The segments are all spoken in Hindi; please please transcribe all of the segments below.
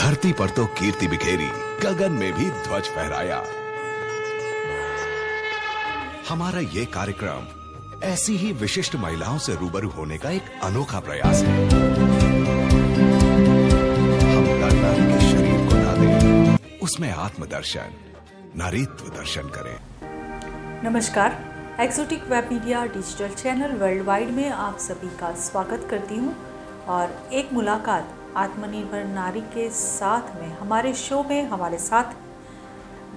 धरती पर तो कीर्ति बिखेरी, गगन में भी ध्वज फहराया। हमारा ये कार्यक्रम ऐसी ही विशिष्ट महिलाओं से रूबरू होने का एक अनोखा प्रयास है। हम नर के शरीर को ना दें, उसमें आत्मदर्शन, नारीत्व दर्शन करें। नमस्कार, exotic web media digital channel world wide में आप सभी का स्वागत करती हूँ। और एक मुलाकात आत्मनिर्भर नारी के साथ में हमारे शो में हमारे साथ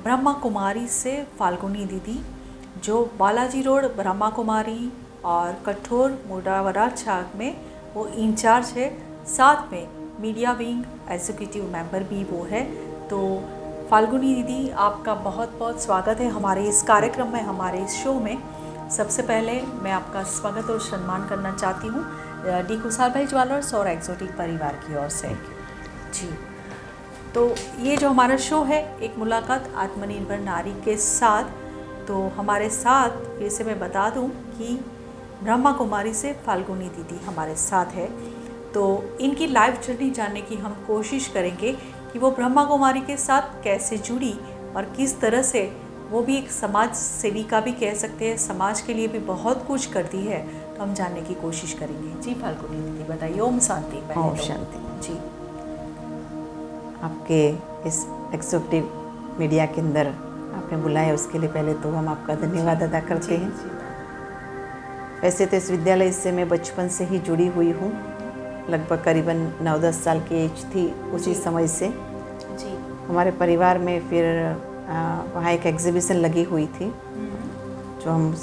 ब्रह्मा कुमारी से फाल्गुनी दीदी, जो बालाजी रोड ब्रह्मा कुमारी और कठोर मुडावराछाग में वो इंचार्ज है, साथ में मीडिया विंग एग्जीक्यूटिव मेंबर भी वो है। तो फाल्गुनी दीदी, आपका बहुत बहुत स्वागत है हमारे इस कार्यक्रम में, हमारे इस शो में। सबसे पहले मैं आपका स्वागत और सम्मान करना चाहती हूँ डी कुशाल भाई ज्वेलर्स और एक्सोटिक परिवार की ओर से जी। तो ये जो हमारा शो है, एक मुलाकात आत्मनिर्भर नारी के साथ, तो हमारे साथ फिर से मैं बता दूं कि ब्रह्मा कुमारी से फाल्गुनी दीदी हमारे साथ है। तो इनकी लाइफ जर्नी जानने की हम कोशिश करेंगे कि वो ब्रह्मा कुमारी के साथ कैसे जुड़ी और किस तरह से वो भी एक समाज सेविका भी कह सकते हैं, समाज के लिए भी बहुत कुछ करती है। तो हम जानने की कोशिश करेंगे। जी फाल्गुनी दीदी बताइए। ओम शांति। ओम शांति जी। आपके इस एक्सोटिक मीडिया के अंदर आपने बुलाया, उसके लिए पहले तो हम आपका धन्यवाद अदा करते हैं। वैसे तो इस विद्यालय से मैं बचपन से ही जुड़ी हुई हूँ, लगभग करीबन 9-10 साल की एज थी उसी समय से जी। हमारे परिवार में फिर वहाँ एक एग्जीबिशन लगी हुई थी, जो हम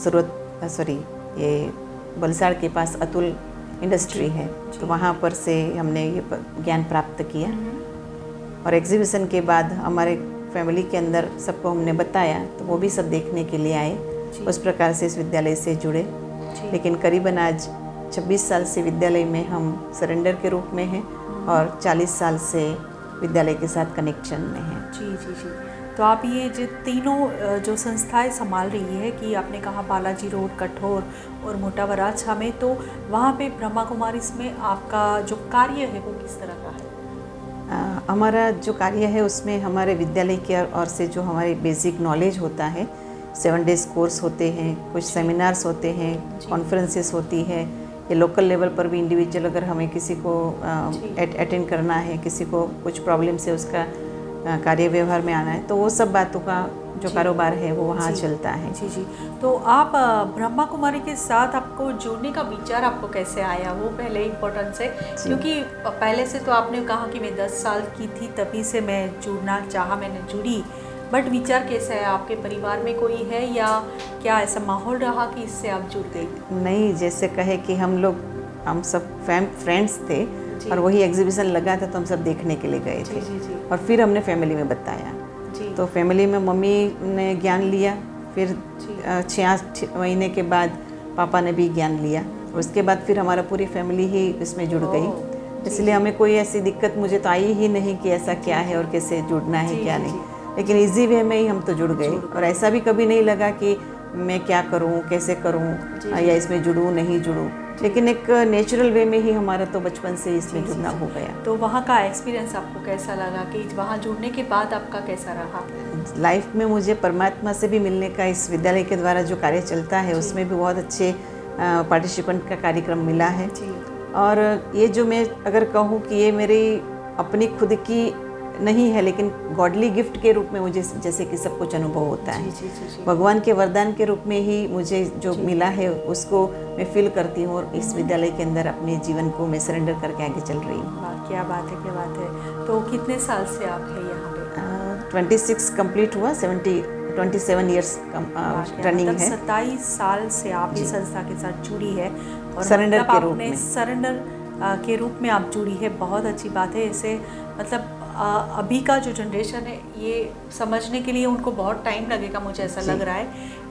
ये बलसाड़ के पास अतुल इंडस्ट्री है, तो वहाँ पर से हमने ये ज्ञान प्राप्त किया। और एग्जीबिशन के बाद हमारे फैमिली के अंदर सबको हमने बताया, तो वो भी सब देखने के लिए आए। उस प्रकार से इस विद्यालय से जुड़े। लेकिन करीबन आज 26 साल से विद्यालय में हम सरेंडर के रूप में हैं और 40 साल से विद्यालय के साथ कनेक्शन में हैं। जी जी जी। तो आप ये जो तीनों जो संस्थाएं संभाल रही है, कि आपने कहा बालाजी रोड, कठोर और मोटावराछा में, तो वहाँ पे ब्रह्मा कुमारी में आपका जो कार्य है वो किस तरह का है? हमारा जो कार्य है उसमें हमारे विद्यालय की ओर से जो हमारे बेसिक नॉलेज होता है, 7 डेज कोर्स होते हैं, कुछ सेमिनार्स होते हैं, कॉन्फ्रेंसेस होती है, ये लोकल लेवल पर भी इंडिविजुअल अगर हमें किसी को अटेंड करना है, किसी को कुछ प्रॉब्लम से उसका कार्य व्यवहार में आना है, तो वो सब बातों का जो कारोबार है वो वहाँ चलता है। जी जी। तो आप ब्रह्मा कुमारी के साथ आपको जुड़ने का विचार आपको कैसे आया, वो पहले इम्पोर्टेंस है, क्योंकि पहले से तो आपने कहा कि मैं 10 साल की थी तभी से मैं जुड़ना चाहा, मैंने जुड़ी। बट विचार कैसे है? आपके परिवार में कोई है या क्या ऐसा माहौल रहा कि इससे आप जुड़ गई? नहीं, जैसे कहे कि हम सब फ्रेंड्स थे और वही एग्जीबिशन लगा था तो हम सब देखने के लिए गए थे। जी, जी। और फिर हमने फैमिली में बताया जी। तो फैमिली में मम्मी ने ज्ञान लिया, फिर 6 महीने के बाद पापा ने भी ज्ञान लिया। उसके बाद फिर हमारा पूरी फैमिली ही इसमें जुड़ गई। इसलिए हमें कोई ऐसी दिक्कत मुझे तो आई ही नहीं कि ऐसा क्या है और कैसे जुड़ना है क्या नहीं, लेकिन इजी वे में ही हम तो जुड़ गए। और ऐसा भी कभी नहीं लगा कि मैं क्या करूं, कैसे करूं, या इसमें जुड़ूं नहीं जुड़ूं, लेकिन एक नेचुरल वे में ही हमारा तो बचपन से इसमें जुड़ना हो गया। तो वहाँ का एक्सपीरियंस आपको कैसा लगा, कि वहाँ जुड़ने के बाद आपका कैसा रहा? लाइफ में मुझे परमात्मा से भी मिलने का इस विद्यालय के द्वारा जो कार्य चलता है उसमें भी बहुत अच्छे पार्टिसिपेंट का कार्यक्रम मिला है। और ये जो मैं अगर कहूँ कि ये मेरी अपनी खुद की नहीं है, लेकिन गॉडली गिफ्ट के रूप में मुझे जैसे कि सब कुछ अनुभव होता है। भगवान के वरदान के रूप में ही मुझे जो मिला है उसको मैं फील करती हूँ और इस विद्यालय के अंदर अपने जीवन को मैं सरेंडर करके आगे चल रही हूँ। क्या बात है, क्या बात है। तो कितने साल से आप हैं यहाँ पे? 26 कंप्लीट हुआ, 27 ईयर्स रनिंग है। 27 साल से आप इस संस्था के साथ जुड़ी है और सरेंडर के रूप में, सरेंडर के रूप में आप जुड़ी है। बहुत अच्छी बात है। ऐसे मतलब अभी का जो जनरेशन है ये समझने के लिए उनको बहुत टाइम लगेगा, मुझे ऐसा लग रहा है।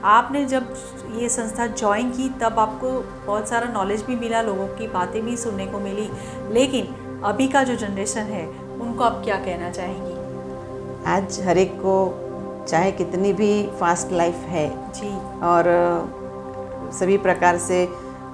आपने जब ये संस्था ज्वाइन की तब आपको बहुत सारा नॉलेज भी मिला, लोगों की बातें भी सुनने को मिली, लेकिन अभी का जो जनरेशन है उनको आप क्या कहना चाहेंगी? आज हर एक को चाहे कितनी भी फास्ट लाइफ है जी, और सभी प्रकार से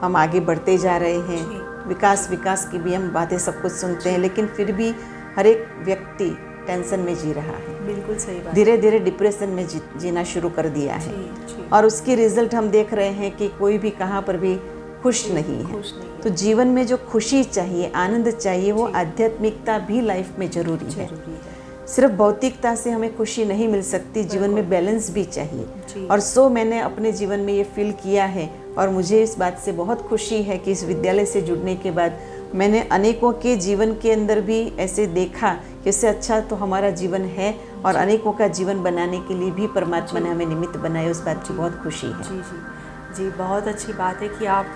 हम आगे बढ़ते जा रहे हैं, विकास की भी हम बातें सब कुछ सुनते हैं, लेकिन फिर भी हर एक व्यक्ति टेंशन में जी रहा है, बिल्कुल सही बात। धीरे धीरे डिप्रेशन में जीना शुरू कर दिया है। जी। और उसकी रिजल्ट हम देख रहे हैं कि कोई भी कहाँ पर भी खुश नहीं है। तो जीवन में जो खुशी चाहिए, आनंद चाहिए, वो आध्यात्मिकता भी लाइफ में जरूरी है। सिर्फ भौतिकता से हमें खुशी नहीं मिल सकती, जीवन में बैलेंस भी चाहिए। और सो मैंने अपने जीवन में ये फील किया है और मुझे इस बात से बहुत खुशी है कि इस विद्यालय से जुड़ने के बाद मैंने अनेकों के जीवन के अंदर भी ऐसे देखा कि इससे अच्छा तो हमारा जीवन है, और अनेकों का जीवन बनाने के लिए भी परमात्मा ने हमें निमित्त बनाया। उस बात की बहुत खुशी है। जी, बहुत अच्छी बात है कि आप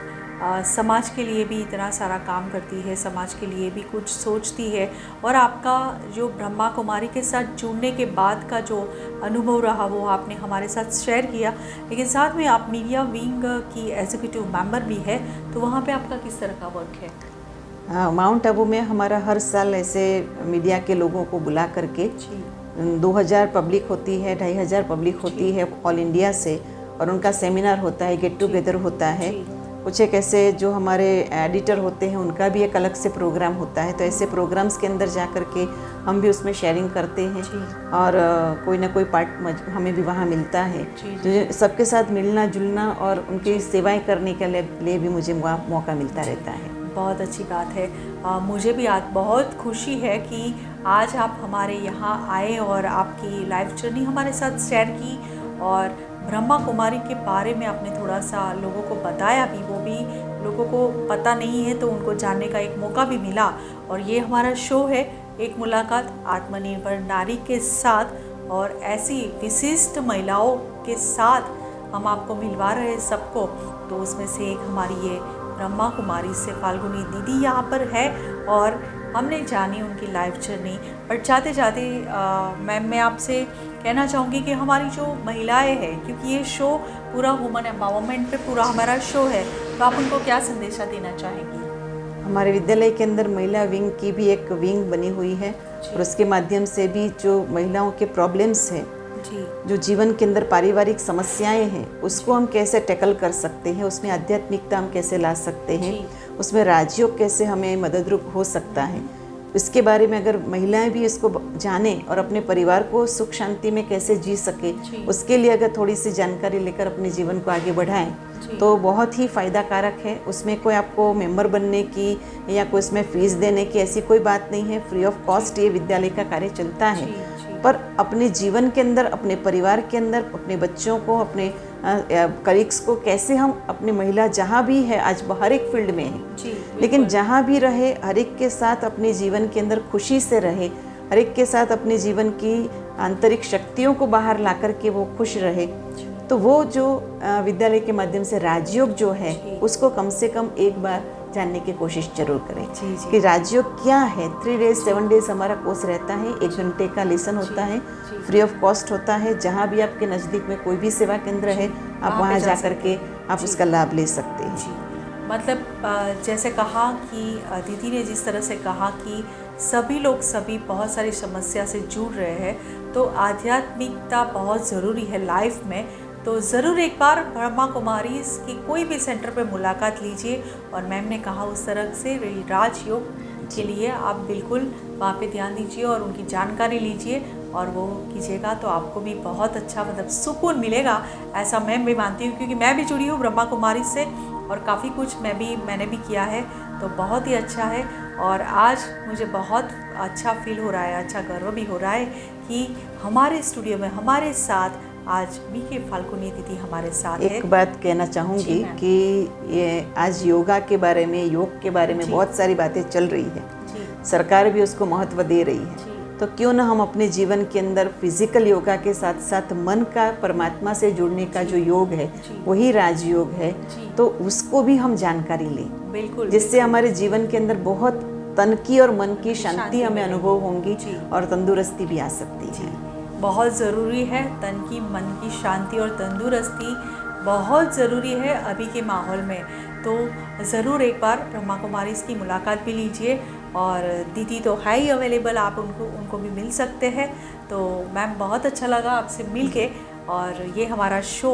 समाज के लिए भी इतना सारा काम करती है, समाज के लिए भी कुछ सोचती है। और आपका जो ब्रह्मा कुमारी के साथ जुड़ने के बाद का जो अनुभव रहा वो आपने हमारे साथ शेयर किया, लेकिन साथ में आप मीडिया विंग की एग्जीक्यूटिव मेंबर भी है, तो वहाँ पे आपका किस तरह का वर्क है? हाँ, माउंट आबू में हमारा हर साल ऐसे मीडिया के लोगों को बुला करके 2000 पब्लिक होती है, 2500 पब्लिक होती है ऑल इंडिया से, और उनका सेमिनार होता है, गेट टुगेदर होता है। कुछ एक ऐसे जो हमारे एडिटर होते हैं उनका भी एक अलग से प्रोग्राम होता है। तो ऐसे प्रोग्राम्स के अंदर जा कर के हम भी उसमें शेयरिंग करते हैं, और कोई ना कोई पार्ट हमें भी वहाँ मिलता है। तो सबके साथ मिलना जुलना और उनकी सेवाएं करने के लिए भी मुझे मौका मिलता रहता है। बहुत अच्छी बात है। मुझे भी आज बहुत खुशी है कि आज आप हमारे यहाँ आए और आपकी लाइफ जर्नी हमारे साथ शेयर की, और ब्रह्मा कुमारी के बारे में आपने थोड़ा सा लोगों को बताया भी, वो भी लोगों को पता नहीं है तो उनको जानने का एक मौका भी मिला। और ये हमारा शो है एक मुलाकात आत्मनिर्भर नारी के साथ, और ऐसी विशिष्ट महिलाओं के साथ हम आपको मिलवा रहे हैं सबको। तो उसमें से एक हमारी ये ब्रह्मा कुमारी से फाल्गुनी दीदी यहाँ पर है, और हमने जानी उनकी लाइफ जर्नी। पर जाते जाते मैम मैं आपसे कहना चाहूँगी कि हमारी जो महिलाएं हैं, क्योंकि ये शो पूरा वुमन एम्पावरमेंट पे पूरा हमारा शो है, तो आप उनको क्या संदेशा देना चाहेंगी? हमारे विद्यालय के अंदर महिला विंग की भी एक विंग बनी हुई है, और उसके माध्यम से भी जो महिलाओं के प्रॉब्लम्स हैं, जो जीवन के अंदर पारिवारिक समस्याएं हैं, उसको हम कैसे टैकल कर सकते हैं, उसमें आध्यात्मिकता हम कैसे ला सकते हैं, उसमें राजयोग कैसे हमें मददरूप हो सकता है, इसके बारे में अगर महिलाएं भी इसको जाने और अपने परिवार को सुख शांति में कैसे जी सके, उसके लिए अगर थोड़ी सी जानकारी लेकर अपने जीवन को आगे बढ़ाएं तो बहुत ही फ़ायदा कारक है। उसमें कोई आपको मेंबर बनने की या कोई इसमें फ़ीस देने की ऐसी कोई बात नहीं है। फ्री ऑफ कॉस्ट ये विद्यालय का कार्य चलता है। पर अपने जीवन के अंदर, अपने परिवार के अंदर, अपने बच्चों को, अपने कलीग्स को कैसे हम, अपनी महिला जहाँ भी है, आज हर एक फील्ड में है, लेकिन जहाँ भी रहे हर एक के साथ अपने जीवन के अंदर खुशी से रहे, हर एक के साथ अपने जीवन की आंतरिक शक्तियों को बाहर ला कर के वो खुश रहे। तो वो जो विद्यालय के माध्यम से राजयोग जो है उसको कम से कम एक बार जानने की कोशिश जरूर करें कि राजयोग क्या है। 3 डेज 7 डेज हमारा कोर्स रहता है, 1 घंटे का लेसन होता है, फ्री ऑफ कॉस्ट होता है। जहाँ भी आपके नज़दीक में कोई भी सेवा केंद्र है, आप वहाँ जा कर के आप उसका लाभ ले सकते हैं। मतलब जैसे कहा कि दीदी ने जिस तरह से कहा कि सभी लोग बहुत सारी समस्या से जूझ रहे हैं, तो आध्यात्मिकता बहुत ज़रूरी है लाइफ में। तो ज़रूर एक बार ब्रह्मा कुमारी की कोई भी सेंटर पे मुलाकात लीजिए, और मैम ने कहा उस तरह से राजयोग के लिए आप बिल्कुल वहाँ पे ध्यान दीजिए और उनकी जानकारी लीजिए और वो कीजिएगा, तो आपको भी बहुत अच्छा मतलब सुकून मिलेगा, ऐसा मैं भी मानती हूँ। क्योंकि मैं भी जुड़ी हूँ ब्रह्मा कुमारी से और काफ़ी कुछ मैंने भी किया है, तो बहुत ही अच्छा है। और आज मुझे बहुत अच्छा फील हो रहा है, अच्छा गर्व भी हो रहा है कि हमारे स्टूडियो में हमारे साथ आज बीके फाल्गुनी दीदी हमारे साथ है। एक बात कहना चाहूँगी कि ये आज योगा के बारे में, योग के बारे में बहुत सारी बातें चल रही है, सरकार भी उसको महत्व दे रही है। तो क्यों ना हम अपने जीवन के अंदर फिजिकल योगा के साथ साथ मन का परमात्मा से जुड़ने का जो योग है वही राजयोग है, तो उसको भी हम जानकारी लें, बिल्कुल, जिससे हमारे जीवन के अंदर बहुत तन की और मन की शांति हमें अनुभव होंगी और तंदुरुस्ती भी आ सकती है। बहुत ज़रूरी है तन की, मन की शांति और तंदुरुस्ती बहुत ज़रूरी है अभी के माहौल में। तो ज़रूर एक बार ब्रह्मा कुमारी की मुलाकात भी लीजिए, और दीदी तो है ही अवेलेबल, आप उनको भी मिल सकते हैं। तो मैम बहुत अच्छा लगा आपसे मिल के, और ये हमारा शो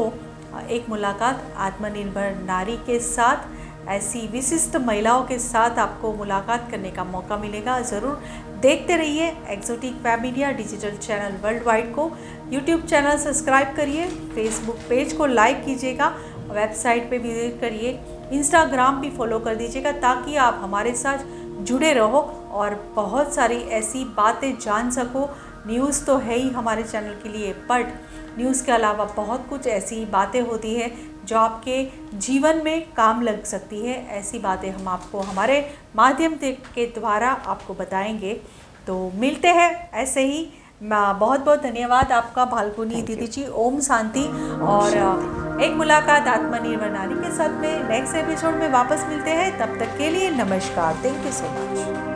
एक मुलाकात आत्मनिर्भर नारी के साथ, ऐसी विशिष्ट महिलाओं के साथ आपको मुलाकात करने का मौका मिलेगा। ज़रूर देखते रहिए exotic web media digital channel world wide को। यूट्यूब चैनल सब्सक्राइब करिए, फेसबुक पेज को लाइक कीजिएगा, वेबसाइट पे विजिट करिए, इंस्टाग्राम भी फॉलो कर दीजिएगा ताकि आप हमारे साथ जुड़े रहो और बहुत सारी ऐसी बातें जान सको। न्यूज़ तो है ही हमारे चैनल के लिए, बट न्यूज़ के अलावा बहुत कुछ ऐसी बातें होती है जो आपके जीवन में काम लग सकती है। ऐसी बातें हम आपको हमारे माध्यम के द्वारा आपको बताएंगे। तो मिलते हैं ऐसे ही। बहुत बहुत धन्यवाद आपका फाल्गुनी दीदी जी। ओम शांति। और एक मुलाकात आत्मनिर्भर नारी के साथ में नेक्स्ट एपिसोड में वापस मिलते हैं। तब तक के लिए नमस्कार। Thank you so much.